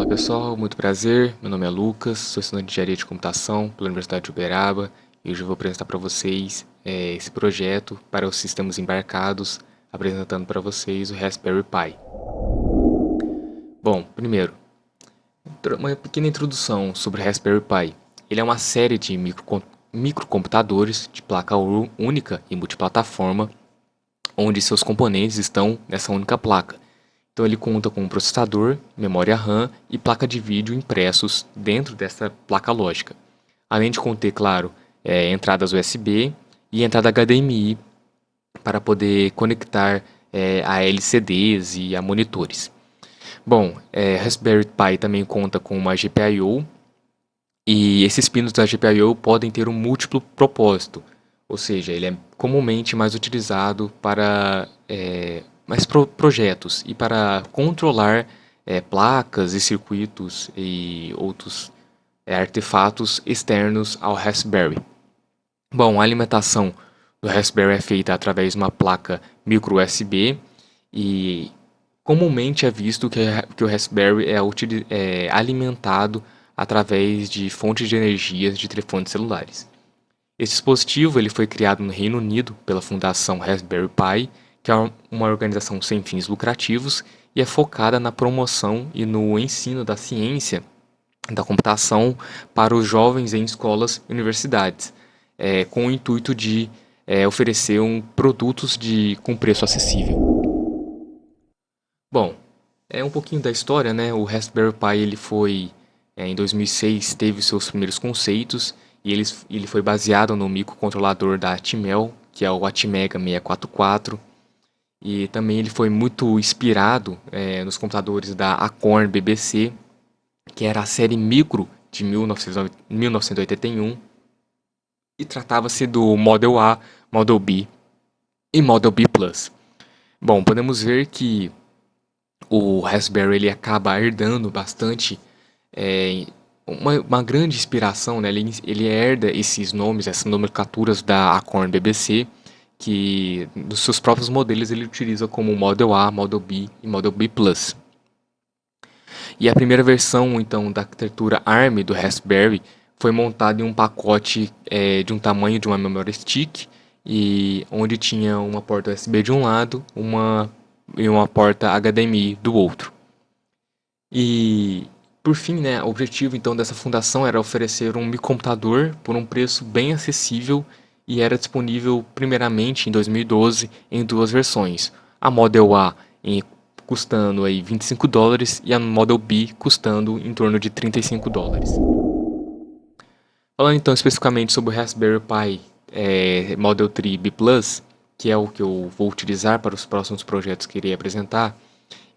Pessoal, muito prazer. Meu nome é Lucas, sou estudante de Engenharia de Computação pela Universidade de Uberaba e hoje eu vou apresentar para vocês esse projeto para os sistemas embarcados, apresentando para vocês o Raspberry Pi. Bom, primeiro, uma pequena introdução sobre o Raspberry Pi. Ele é uma série de microcomputadores de placa única e multiplataforma, onde seus componentes estão nessa única placa. Então ele conta com um processador, memória RAM e placa de vídeo impressos dentro dessa placa lógica. Além de conter, claro, entradas USB e entrada HDMI para poder conectar a LCDs e a monitores. Bom, Raspberry Pi também conta com uma GPIO e esses pinos da GPIO podem ter um múltiplo propósito, ou seja, ele é comumente mais utilizado para mais projetos e para controlar placas e circuitos e outros artefatos externos ao Raspberry. Bom, a alimentação do Raspberry é feita através de uma placa micro USB e comumente é visto que o Raspberry é alimentado através de fontes de energias de telefones celulares. Esse dispositivo ele foi criado no Reino Unido pela Fundação Raspberry Pi, que é uma organização sem fins lucrativos e é focada na promoção e no ensino da ciência da computação para os jovens em escolas e universidades, com o intuito de oferecer produtos com preço acessível. Bom, é um pouquinho da história, né? O Raspberry Pi ele foi em 2006 teve seus primeiros conceitos e ele foi baseado no microcontrolador da Atmel, que é o Atmega 644. E também ele foi muito inspirado nos computadores da Acorn BBC, que era a série Micro de 1981. E tratava-se do Model A, Model B e Model B Plus. Bom, podemos ver que o Raspberry ele acaba herdando bastante uma grande inspiração, né? Ele herda esses nomes, essas nomenclaturas da Acorn BBC, que nos seus próprios modelos ele utiliza como Model A, Model B e Model B Plus. E a primeira versão então da arquitetura ARM do Raspberry foi montada em um pacote de um tamanho de uma memory stick e onde tinha uma porta USB de um lado e uma porta HDMI do outro. E por fim, né, o objetivo então dessa fundação era oferecer um microcomputador por um preço bem acessível e era disponível primeiramente em 2012 em duas versões. A Model A custando aí $25 e a Model B custando em torno de $35. Falando então especificamente sobre o Raspberry Pi Model 3 B Plus, que é o que eu vou utilizar para os próximos projetos que irei apresentar,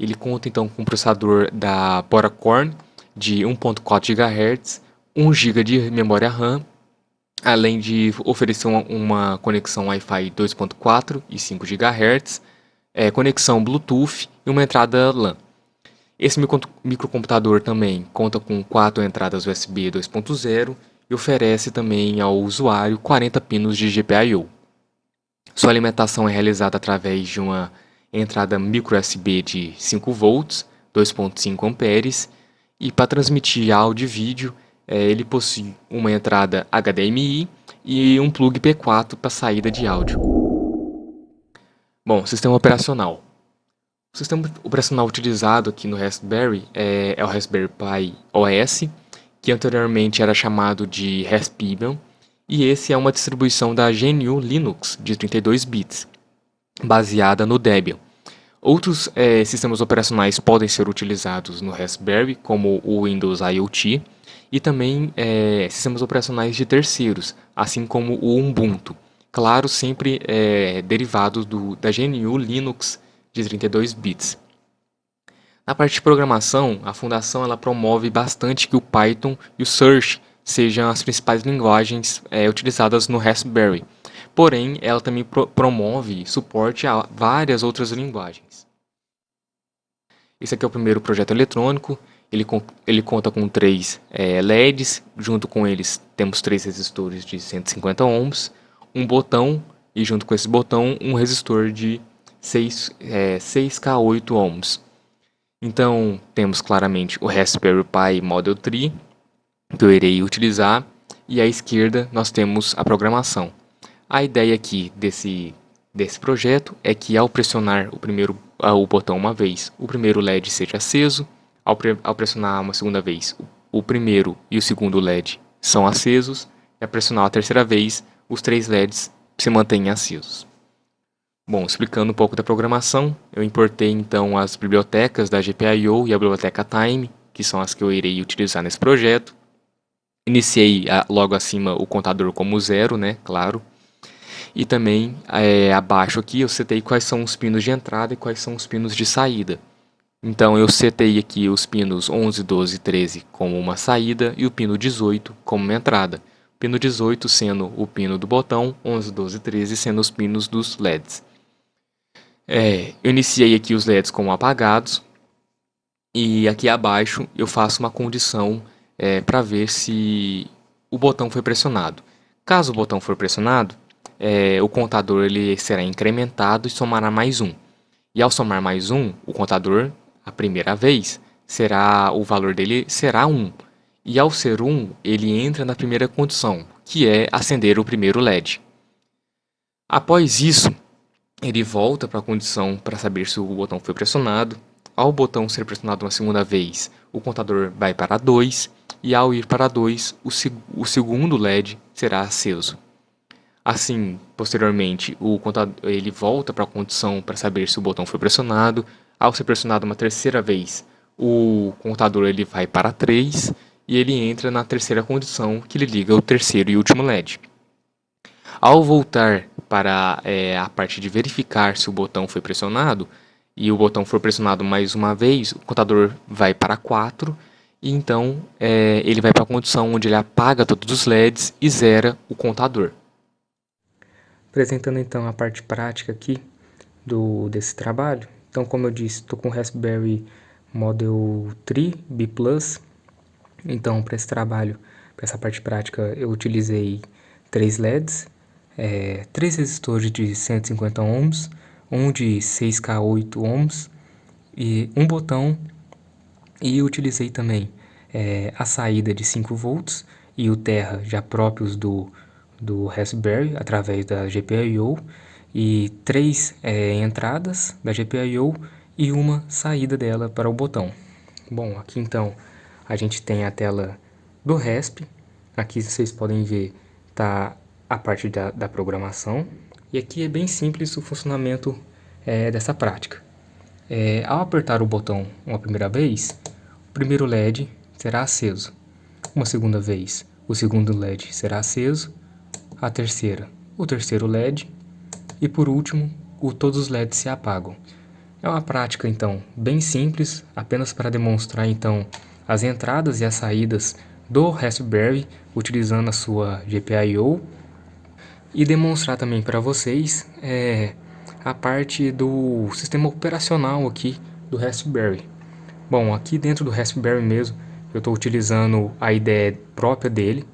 ele conta então com um processador da Broadcom de 1.4 GHz, 1 GB de memória RAM, além de oferecer uma conexão Wi-Fi 2.4 e 5 GHz, conexão Bluetooth e uma entrada LAN. Esse microcomputador também conta com 4 entradas USB 2.0 e oferece também ao usuário 40 pinos de GPIO. Sua alimentação é realizada através de uma entrada micro USB de 5 volts, 2.5 amperes, e para transmitir áudio e vídeo, ele possui uma entrada HDMI e um plug P4 para saída de áudio. Bom, sistema operacional. O sistema operacional utilizado aqui no Raspberry é o Raspberry Pi OS, que anteriormente era chamado de Raspbian, e esse é uma distribuição da GNU Linux de 32 bits, baseada no Debian. Outros sistemas operacionais podem ser utilizados no Raspberry, como o Windows IoT, e também sistemas operacionais de terceiros, assim como o Ubuntu. Claro, sempre derivados da GNU Linux de 32 bits. Na parte de programação, a fundação ela promove bastante que o Python e o Search sejam as principais linguagens utilizadas no Raspberry. Porém, ela também promove suporte a várias outras linguagens. Esse aqui é o primeiro projeto eletrônico. Ele conta com 3 LEDs. Junto com eles temos 3 resistores de 150 ohms, um botão e junto com esse botão um resistor de 6K8 ohms. Então, temos claramente o Raspberry Pi Model 3, que eu irei utilizar, e à esquerda nós temos a programação. A ideia aqui desse projeto é que ao pressionar o botão uma vez, o primeiro LED seja aceso, ao pressionar uma segunda vez, o primeiro e o segundo LED são acesos, e ao pressionar a terceira vez, os três LEDs se mantêm acesos. Bom, explicando um pouco da programação, eu importei então as bibliotecas da GPIO e a biblioteca Time, que são as que eu irei utilizar nesse projeto. Iniciei logo acima o contador como zero, né, claro. E também abaixo aqui eu setei quais são os pinos de entrada e quais são os pinos de saída. Então eu setei aqui os pinos 11, 12 e 13 como uma saída e o pino 18 como uma entrada. Pino 18 sendo o pino do botão, 11, 12 e 13 sendo os pinos dos LEDs. Eu iniciei aqui os LEDs como apagados e aqui abaixo eu faço uma condição para ver se o botão foi pressionado. Caso o botão for pressionado, o contador ele será incrementado e somará mais um. E ao somar mais um, o contador, a primeira vez, o valor dele será 1. E ao ser 1, ele entra na primeira condição, que é acender o primeiro LED. Após isso, ele volta para a condição para saber se o botão foi pressionado. Ao botão ser pressionado uma segunda vez, o contador vai para 2. E ao ir para 2, o segundo LED será aceso. Assim, posteriormente, o contador ele volta para a condição para saber se o botão foi pressionado. Ao ser pressionado uma terceira vez, o contador ele vai para 3 e ele entra na terceira condição que ele liga o terceiro e último LED. Ao voltar para a parte de verificar se o botão foi pressionado e o botão for pressionado mais uma vez, o contador vai para 4 e então ele vai para a condição onde ele apaga todos os LEDs e zera o contador. Apresentando então a parte prática aqui desse trabalho. Então, como eu disse, estou com o Raspberry Model 3 B+. Então, para esse trabalho, para essa parte prática, eu utilizei 3 LEDs, 3 resistores de 150 ohms, um de 6K8 ohms e um botão. E utilizei também a saída de 5 volts e o Terra já próprios do Raspberry através da GPIO e 3 entradas da GPIO e uma saída dela para o botão. Bom, aqui então a gente tem a tela do RASP. Aqui vocês podem ver tá a parte da programação e aqui é bem simples o funcionamento dessa prática. Ao apertar o botão uma primeira vez, o primeiro LED será aceso. Uma segunda vez, o segundo LED será aceso. A terceira, o terceiro LED. E por último, todos os LEDs se apagam. É uma prática então bem simples, apenas para demonstrar então as entradas e as saídas do Raspberry utilizando a sua GPIO e demonstrar também para vocês a parte do sistema operacional aqui do Raspberry. Bom, aqui dentro do Raspberry mesmo, eu estou utilizando a IDE própria dele,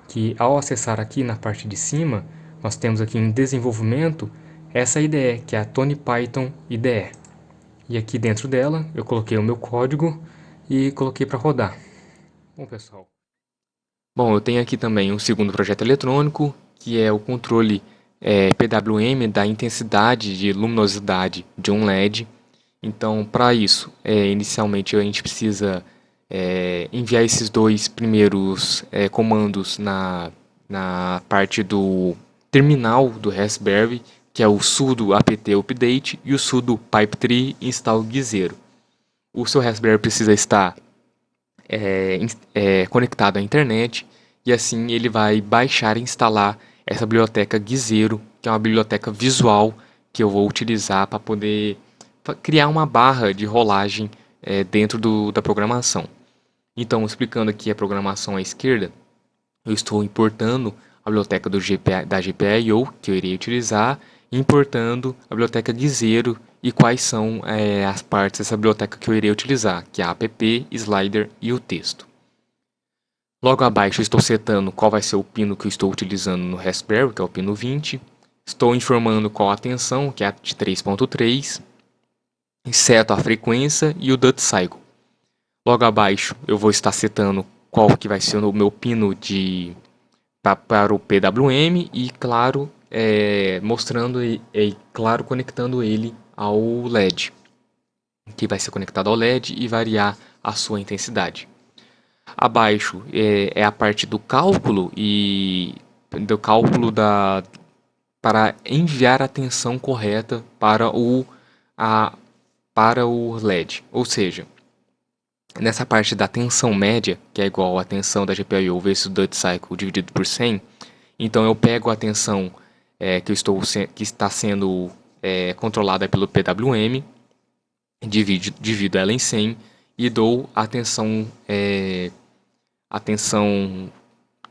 que ao acessar aqui na parte de cima, nós temos aqui em desenvolvimento essa IDE, que é a Tony Python IDE. E aqui dentro dela, eu coloquei o meu código e coloquei para rodar. Bom, pessoal. Bom, eu tenho aqui também um segundo projeto eletrônico, que é o controle PWM da intensidade de luminosidade de um LED. Então, para isso, inicialmente a gente precisa enviar esses dois primeiros comandos na parte do terminal do Raspberry, que é o sudo apt update e o sudo pipe3 install guizeiro. O seu Raspberry precisa estar conectado à internet e assim ele vai baixar e instalar essa biblioteca guizeiro, que é uma biblioteca visual que eu vou utilizar para poder criar uma barra de rolagem dentro da programação. Então, explicando aqui a programação à esquerda, eu estou importando a biblioteca da GPIO que eu irei utilizar, importando a biblioteca guizeiro e quais são as partes dessa biblioteca que eu irei utilizar, que é a app, slider e o texto. Logo abaixo eu estou setando qual vai ser o pino que eu estou utilizando no Raspberry, que é o pino 20. Estou informando qual a tensão, que é a de 3.3. seto a frequência e o duty cycle. Logo abaixo eu vou estar setando qual que vai ser o meu pino para o PWM e claro, mostrando e claro conectando ele ao LED, que vai ser conectado ao LED e variar a sua intensidade. Abaixo é a parte do cálculo e do cálculo para enviar a tensão correta a, para o LED. Ou seja, nessa parte da tensão média, que é igual à tensão da GPIO vezes o duty cycle dividido por 100, então eu pego a tensão que está sendo controlada pelo PWM, divido ela em 100 e dou a tensão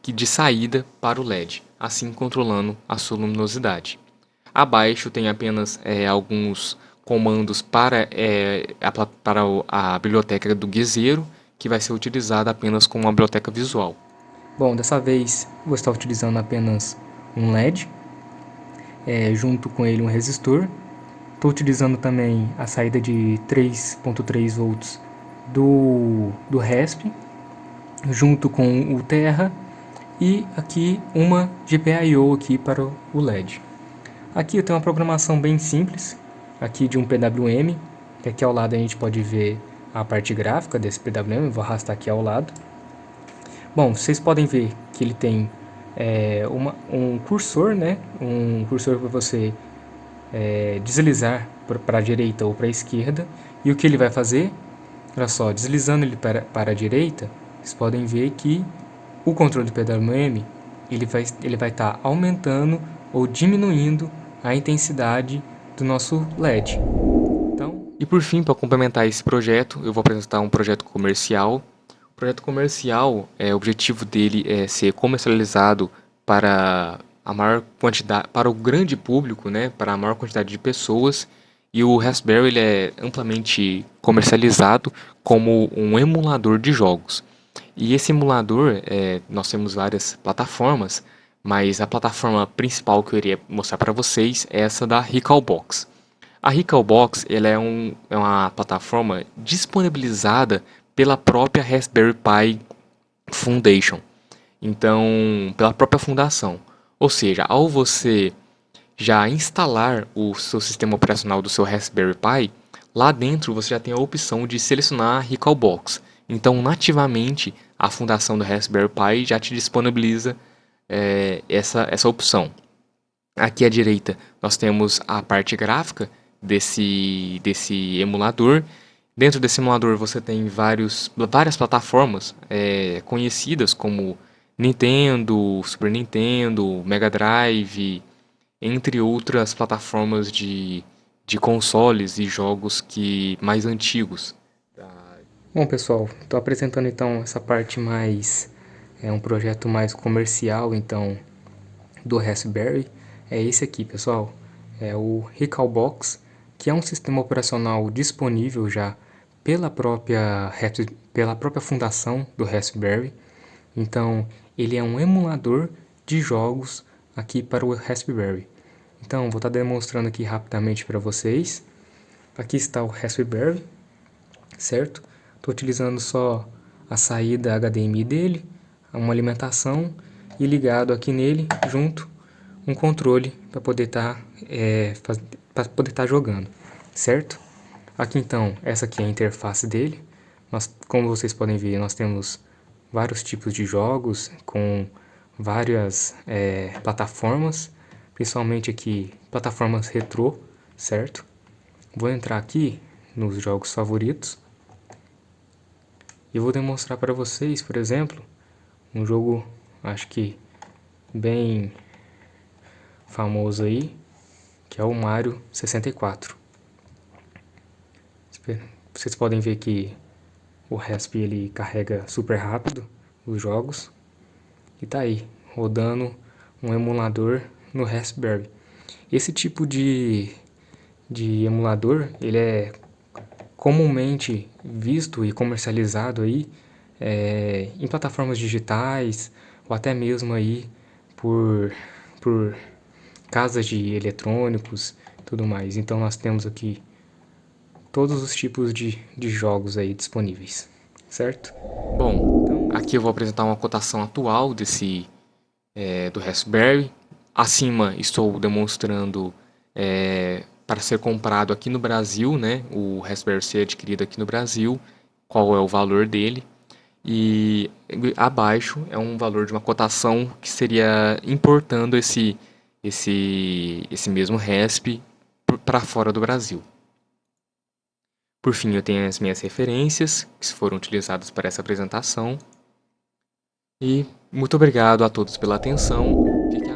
de saída para o LED, assim controlando a sua luminosidade. Abaixo tem apenas alguns comandos para a biblioteca do Guizeiro, que vai ser utilizada apenas como uma biblioteca visual. Bom, dessa vez vou estar utilizando apenas um LED, junto com ele um resistor. Estou utilizando também a saída de 3.3 volts do RESP, junto com o Terra, e aqui uma GPIO aqui para o LED. Aqui eu tenho uma programação bem simples, aqui de um PWM, que aqui ao lado a gente pode ver a parte gráfica desse PWM, vou arrastar aqui ao lado. Bom, vocês podem ver que ele tem um cursor, né? Um cursor para você deslizar para a direita ou para a esquerda. E o que ele vai fazer? Olha só, deslizando ele para a direita, vocês podem ver que o controle do PWM ele vai estar aumentando ou diminuindo a intensidade do nosso LED. Então, e por fim, para complementar esse projeto, eu vou apresentar um projeto comercial. O projeto comercial, o objetivo dele é ser comercializado para a maior quantidade, para o grande público, né, para a maior quantidade de pessoas. E o Raspberry ele é amplamente comercializado como um emulador de jogos. E esse emulador, nós temos várias plataformas, mas a plataforma principal que eu iria mostrar para vocês é essa da Recalbox. A Recalbox ela é uma plataforma disponibilizada pela própria Raspberry Pi Foundation, então pela própria fundação. Ou seja, ao você já instalar o seu sistema operacional do seu Raspberry Pi, lá dentro você já tem a opção de selecionar a Recalbox. Então, nativamente, a fundação do Raspberry Pi já te disponibiliza essa opção. Aqui à direita nós temos a parte gráfica desse emulador. Dentro desse emulador você tem várias plataformas conhecidas como Nintendo, Super Nintendo, Mega Drive, entre outras plataformas de consoles e jogos mais antigos. Bom, pessoal, estou apresentando então essa parte mais um projeto mais comercial então do Raspberry. É esse aqui, pessoal, é o Recalbox, que é um sistema operacional disponível já pela própria fundação do Raspberry. Então, ele é um emulador de jogos aqui para o Raspberry. Então, vou estar demonstrando aqui rapidamente para vocês. Aqui está o Raspberry, certo? Estou utilizando só a saída HDMI dele, uma alimentação e ligado aqui nele, junto, um controle para poder estar jogando, certo? Aqui então, essa aqui é a interface dele. Como vocês podem ver, nós temos vários tipos de jogos com várias plataformas, principalmente aqui plataformas retrô, certo? Vou entrar aqui nos jogos favoritos e vou demonstrar para vocês, por exemplo, um jogo, acho que bem famoso aí, que é o Mario 64. Vocês podem ver que o Rasp ele carrega super rápido os jogos e tá aí, rodando um emulador no Raspberry. Esse tipo de emulador, ele é comumente visto e comercializado aí em plataformas digitais ou até mesmo aí por casas de eletrônicos e tudo mais. Então nós temos aqui todos os tipos de jogos aí disponíveis, certo? Bom, aqui eu vou apresentar uma cotação atual do Raspberry. Acima estou demonstrando para ser comprado aqui no Brasil, né? O Raspberry ser adquirido aqui no Brasil, qual é o valor dele. E abaixo é um valor de uma cotação que seria importando esse mesmo RESP para fora do Brasil. Por fim, eu tenho as minhas referências que foram utilizadas para essa apresentação. E muito obrigado a todos pela atenção. Fique